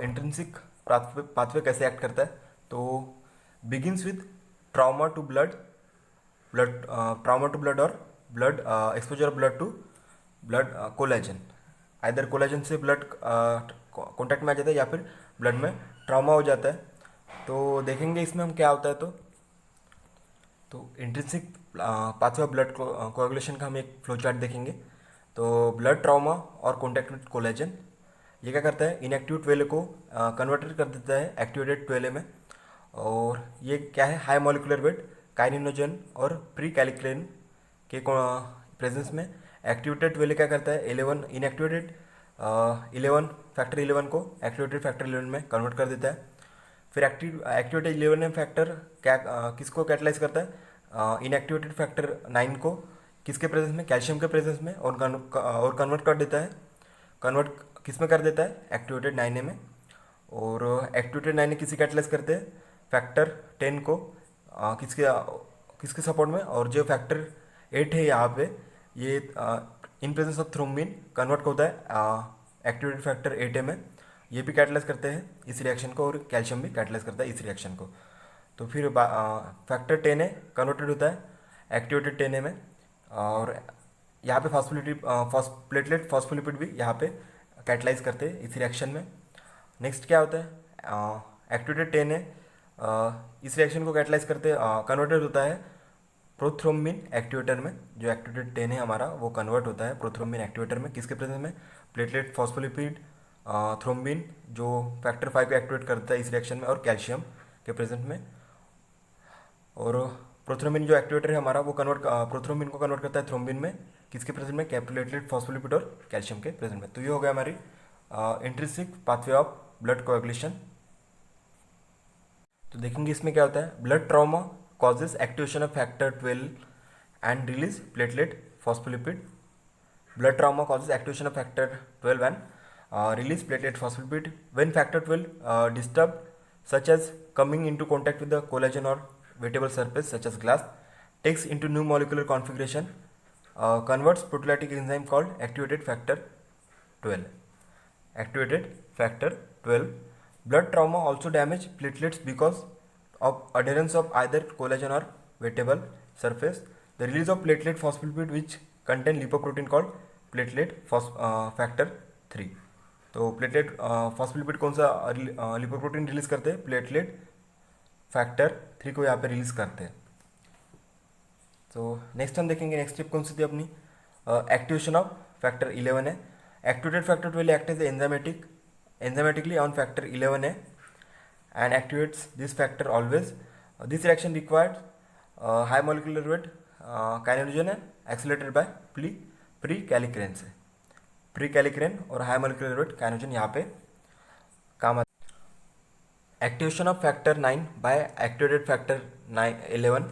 Intrinsic pathway कैसे act करता है। तो begins with trauma to blood trauma to blood और blood exposure of blood to blood collagen. Either collagen से blood contact में आ जाता है या फिर ब्लड में ट्रॉमा हो जाता है। तो देखेंगे इसमें हम क्या होता है। तो intrinsic pathway of blood coagulation का हम एक फ्लो चार्ट देखेंगे। तो ब्लड ट्रॉमा और कॉन्टैक्ट विद कोलेजन ये क्या करता है, इनएक्टिव ट्वेले को कन्वर्टेड कर देता है एक्टिवेटेड ट्वेले में। और ये क्या है, हाई मॉलिकुलर वेट काइनिनोजन और प्री कैलिक्रेन के प्रेजेंस में एक्टिवेटेड ट्वेले क्या करता है, 11 इनएक्टिवेटेड 11 फैक्टर 11 को एक्टिवेटेड फैक्टर 11 में कन्वर्ट कर देता है। फिर एक्टिवेटेड 11 फैक्टर क्या किसको कैटलाइज करता है, इनएक्टिवेटेड फैक्टर 9 को किसके प्रेजेंस में, कैल्शियम के प्रेजेंस में, और कन्वर्ट कर देता है। कन्वर्ट किस में कर देता है, एक्टिवेटेड 9A में। और एक्टिवेटेड 9A किसी कैटलाइज करते हैं, फैक्टर 10 को किसके सपोर्ट में, और जो फैक्टर 8 है यहाँ पे ये in presence of thrombin convert होता है एक्टिवेटेड फैक्टर 8A में। ये भी कैटलाइज करते हैं इस रिएक्शन को, और कैल्शियम भी कैटलाइज करता है इस रिएक्शन को। तो फिर फैक्टर 10A कन्वर्टेड होता है एक्टिवेटेड 10A में। और यहाँ पे प्लेटलेट फॉस्फोलिपिड भी यहाँ पे कैटलाइज करते हैं इस रिएक्शन में। नेक्स्ट क्या होता है, एक्टिवेटेड 10A इस रिएक्शन को कैटलाइज करते कन्वर्टेड होता है प्रोथ्रोम्बिन एक्टिवेटर में। जो एक्टिवेटेड 10 है हमारा वो कन्वर्ट होता है प्रोथ्रोम्बिन एक्टिवेटर में, किसके प्रेजेंस में, प्लेटलेट फॉस्फोलिपिड थ्रोम्बिन जो फैक्टर 5 को एक्टिवेट करता है इस रिएक्शन में, और कैल्शियम के प्रेजेंट में। और प्रोथ्रोम्बिन जो एक्टिवेटर है हमारा वो प्रोथ्रोम्बिन को कन्वर्ट करता है थ्रोम्बिन में, किसके प्रेजेंट में, प्लेटलेट फॉस्फोलिपिड और कैल्शियम के प्रेजेंट में। तो ये हो गया हमारी intrinsic pathway of blood coagulation. तो देखेंगे इसमें क्या होता है, blood trauma causes activation of factor 12 and release platelet phospholipid. Blood trauma causes activation of factor 12 and release platelet phospholipid when factor 12 disturbed, such as coming into contact with the collagen or wettable surface such as glass, takes into new molecular configuration, converts proteolytic enzyme called activated factor 12. Activated factor 12. Blood trauma also damage platelets because of adherence of either collagen or wettable surface. The release of platelet phospholipid which contain lipoprotein called platelet factor 3. तो platelet phospholipid कौन सा lipoprotein release करते हैं, platelet factor 3 को यहाँ पे release करते हैं। तो नेक्स्ट हम देखेंगे नेक्स्ट स्टेप कौन सी थी अपनी, एक्टिवेशन ऑफ फैक्टर 11 है। Activated factor 12 act as enzymatically on factor 11A and activates this factor always. This reaction required high molecular weight kininogen and accelerated by प्री-कैलिक्रेन से। प्री-कैलिक्रेन और हाई मोलिकुलर वेट काइनोजन यहाँ पे काम आता है। Activation of factor 9 by activated factor 11।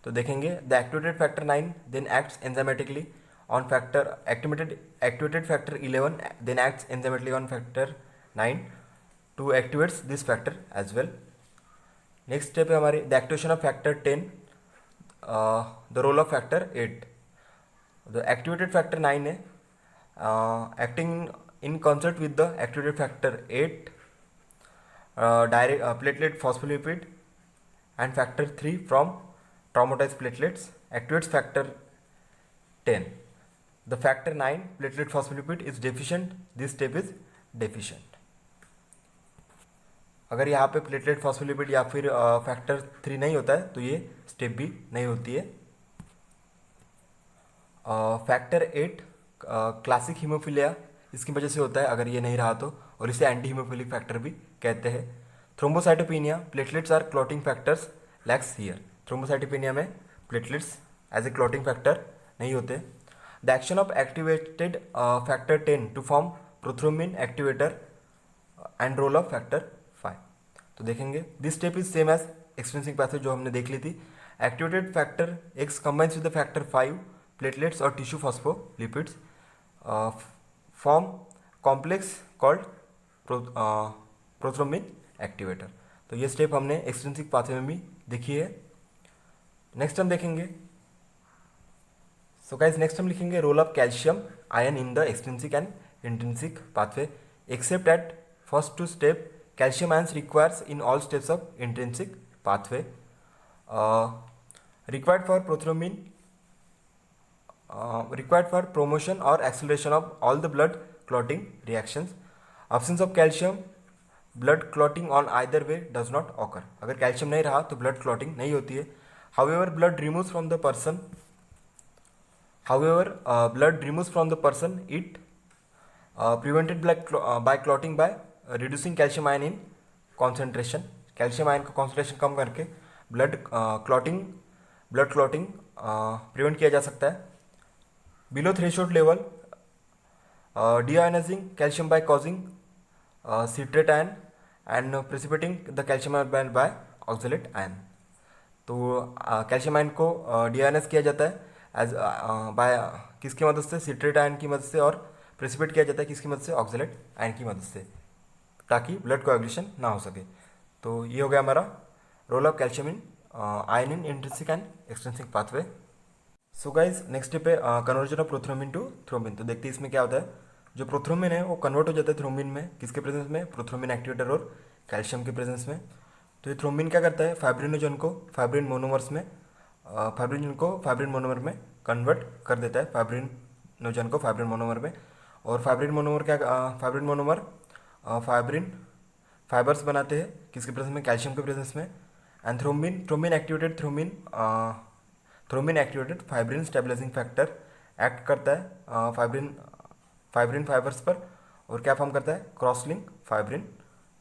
तो देखेंगे the activated factor 9 then acts enzymatically on factor activated factor 11 then acts enzymatically on factor 9 to activates this factor as well. Next step है हमारी the activation of factor 10 the role of factor 8। The activated factor 9 है acting in concert with the activated factor 8 platelet phospholipid and factor 3 from traumatized platelets activates factor 10. The factor 9 platelet phospholipid is deficient. This step is deficient. अगर यहाँ पे platelet phospholipid या फिर factor 3 नहीं होता है तो ये स्टेप भी नहीं होती है। फैक्टर 8 क्लासिक हीमोफीलिया इसकी वजह से होता है अगर ये नहीं रहा तो, और इसे एंटी हीमोफिलिक फैक्टर भी कहते हैं। Thrombocytopenia platelets are clotting factors lacks here. Thrombocytopenia में platelets as a clotting factor नहीं होते। The action of activated factor 10 to form prothrombin activator and role of factor 5। तो देखेंगे this step is same as extrinsic pathway जो हमने देख ली थी। Activated factor X combines with the factor 5 platelets और tissue phospholipids form complex called prothrombin activator. तो ये स्टेप हमने एक्सट्रिंसिक पाथवे में भी देखी है। नेक्स्ट हम देखेंगे, सो गाइस नेक्स्ट हम लिखेंगे role of calcium ion in the extrinsic and intrinsic pathway except at first two step calcium ions requires in all steps of intrinsic pathway. Required for prothrombin, required for promotion or acceleration of all the blood clotting reactions. Absence of calcium, blood clotting on either way does not occur. अगर calcium नहीं रहा तो blood clotting नहीं होती है. However, blood removes from the person. Blood removes from the person. It prevented by clotting by reducing calcium ion in concentration. Calcium ion का concentration कम करके blood clotting prevent किया जा सकता है. Below threshold level, deionizing calcium by causing citrate ion and precipitating the calcium ion by oxalate ion. तो calcium ion को डीआयनाइज किया जाता है एज बाय किसकी मदद से, सिट्रेट आयन की मदद से, और प्रेसिपिटेट किया जाता है किसकी मदद से, ऑक्सलेट आयन की मदद से, ताकि ब्लड कोएगुलेशन ना हो सके. तो ये हो गया हमारा role of calcium in ion in intrinsic and extrinsic pathway. So guys next step है conversion of prothrombin to thrombin. तो देखते हैं इसमें क्या होता है. जो प्रोथ्रोम्बिन है वो कन्वर्ट हो जाता है थ्रोम्बिन में, किसके प्रेजेंस में, प्रोथ्रोम्बिन एक्टिवेटर और कैल्शियम के प्रेजेंस में. तो ये थ्रोम्बिन क्या करता है, फाइब्रिनोजन को फाइब्रिन मोनोमर में कन्वर्ट कर देता है, फाइब्रिनोजन को फाइब्रिन मोनोमर में. और फाइब्रिन फाइबर्स बनाते हैं किसके प्रेजेंस में, कैल्शियम के प्रेजेंस में. And thrombin activated fibrin stabilising factor act करता है फाइब्रिन फाइबर्स पर, और क्या फॉर्म करता है, क्रॉस लिंक फाइब्रिन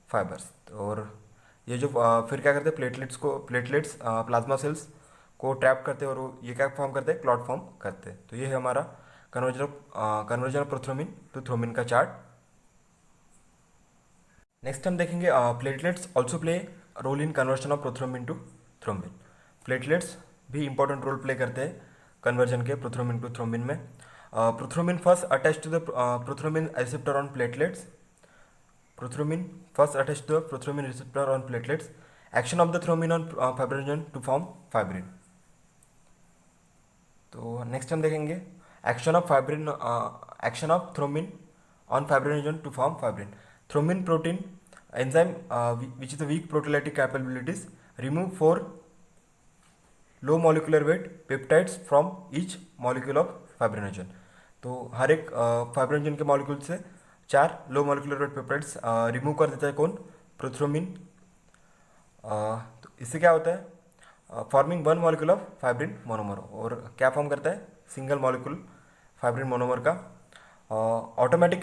फाइबर्स. और ये जो फिर क्या करते हैं, प्लेटलेट्स प्लाज्मा सेल्स को ट्रैप करते हैं, और ये क्या फॉर्म करते हैं, क्लॉट फॉर्म करते हैं. तो ये है हमारा conversion of prothrombin to thrombin का चार्ट. नेक्स्ट हम देखेंगे platelets also play role in conversion of prothrombin to thrombin. Platelets भी इंपॉर्टेंट रोल प्ले करते हैं कन्वर्जन के प्रोथ्रोम्बिन टू थ्रोम्बिन में. Prothrombin first attach to the prothrombin receptor on platelets. Prothrombin first attached to the prothrombin receptor on platelets. Action of the thrombin on fibrinogen to form fibrin. तो next हम देखेंगे action of thrombin on fibrinogen to form fibrin. Thrombin protein enzyme which is the weak proteolytic capabilities remove 4 low molecular weight peptides from each molecule of fibrinogen. तो हर एक fibrinogen के molecule से 4 low molecular weight peptides remove कर देता है कौन, prothrombin. तो इससे क्या होता है, forming 1 molecule of fibrin monomer, और क्या फॉर्म करता है, सिंगल मॉलिक्यूल फाइब्रिन मोनोमर का. Automatic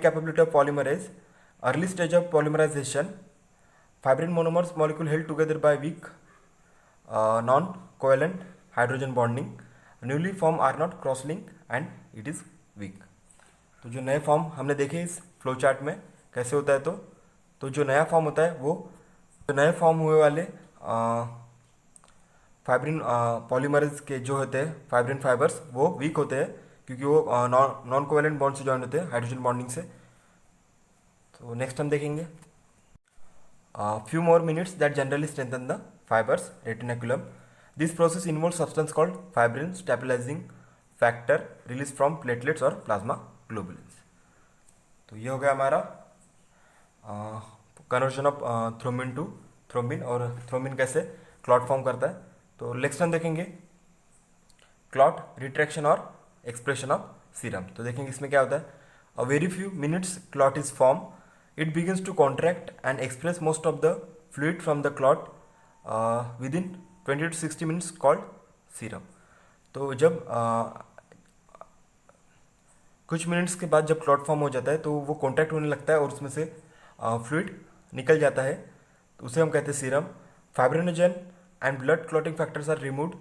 capability of polymerase, early stage of polymerisation, fibrin monomers molecule held together by weak non covalent hydrogen bonding, newly form are not cross link and it is weak. तो जो नए form हमने देखे इस flow chart में कैसे होता है, तो जो नया फॉर्म होता है वो नए फॉर्म हुए वाले फाइब्रिन पॉलीमरेज के जो होते हैं फाइब्रिन फाइबर्स वो वीक होते हैं, क्योंकि वो नॉन कोवेलेंट बॉन्ड से जॉइन होते हैं हाइड्रोजन बॉन्डिंग से. तो नेक्स्ट हम देखेंगे few more minutes that generally strengthen the fibres retinaculum. This process involve substance called fibrin stabilising factor release from platelets और प्लाज्मा ग्लोबुलिन्स. तो ये हो गया हमारा conversion of thrombin to thrombin, और थ्रोम्बिन कैसे क्लॉट फॉर्म करता है. तो नेक्स्ट हम देखेंगे क्लॉट रिट्रैक्शन और एक्सप्रेशन ऑफ सीरम. तो देखेंगे इसमें क्या होता है. A very few minutes clot is form, it begins to contract and express most of the fluid from the clot within 20 to 60 minutes called serum. तो जब कुछ मिनट्स के बाद जब क्लॉट फॉर्म हो जाता है तो वो कॉन्टैक्ट होने लगता है और उसमें से फ्लूइड निकल जाता है, तो उसे हम कहते हैं serum. Fibrinogen and blood clotting factors are removed.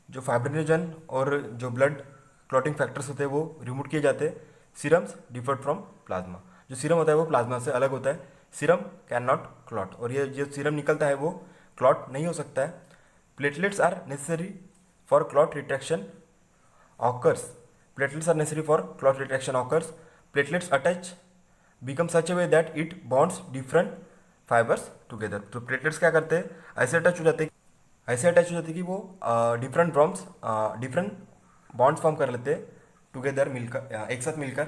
जो फाइब्रिनोजन और जो ब्लड क्लॉटिंग फैक्टर्स होते हैं वो रिमूव किए जाते हैं. Serums deferred from plasma. जो सीरम होता है वो प्लाज्मा से अलग होता है. सीरम कैन नॉट क्लॉट, और ये जो सीरम निकलता है वो क्लॉट नहीं हो सकता है. Platelets are necessary for clot retraction occurs. Platelets are necessary for clot retraction occurs. Platelets attach become such a way that it bonds different fibers together. तो प्लेटलेट्स क्या करते हैं, ऐसे अटैच हो जाते हैं कि वो डिफरेंट बॉन्ड्स फॉर्म कर लेते हैं टुगेदर मिलकर, एक साथ मिलकर.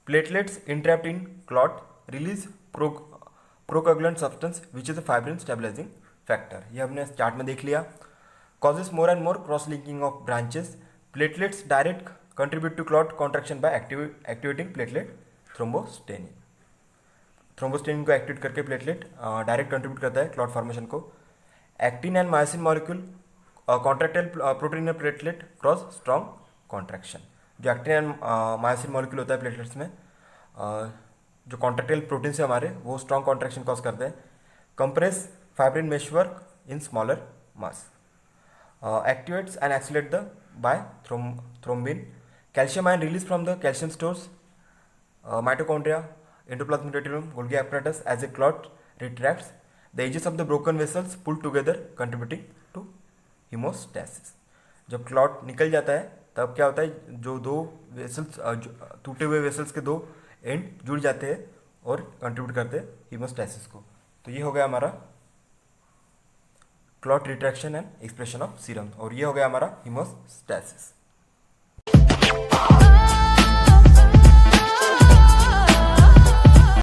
Platelets entrapped in clot release procoagulant substance which is a fibrin stabilising factor. ये हमने चार्ट में देख लिया। causes more and more cross linking of branches. Platelets direct contribute to clot contraction by activating platelet thrombostatin। थ्रोम्बोस्टेनिन को activate करके platelet direct contribute करता है clot formation को। Actin and myosin molecule contractile protein in platelet cross strong contraction. जो actin and myosin molecule होता है platelets में, जो कॉन्ट्रैक्टाइल प्रोटीन से हमारे, वो स्ट्रॉन्ग कॉन्ट्रैक्शन कॉज करते हैं। Compress fibrin meshwork in smaller mass. Activates and accelerate the by thrombin. Calcium ion released from the calcium stores, mitochondria, endoplasmic reticulum, Golgi apparatus as a clot retracts the edges of the broken vessels pulled together contributing to hemostasis। जब clot निकल जाता है तब क्या होता है, जो दो वेसल्स, टूटे हुए वेसल्स के दो एंड जुड़ जाते हैं और कंट्रीब्यूट करते हैं हीमोस्टैसिस को। तो ये हो गया हमारा clot retraction and expression of serum, और ये हो गया हमारा हीमोस्टैसिस।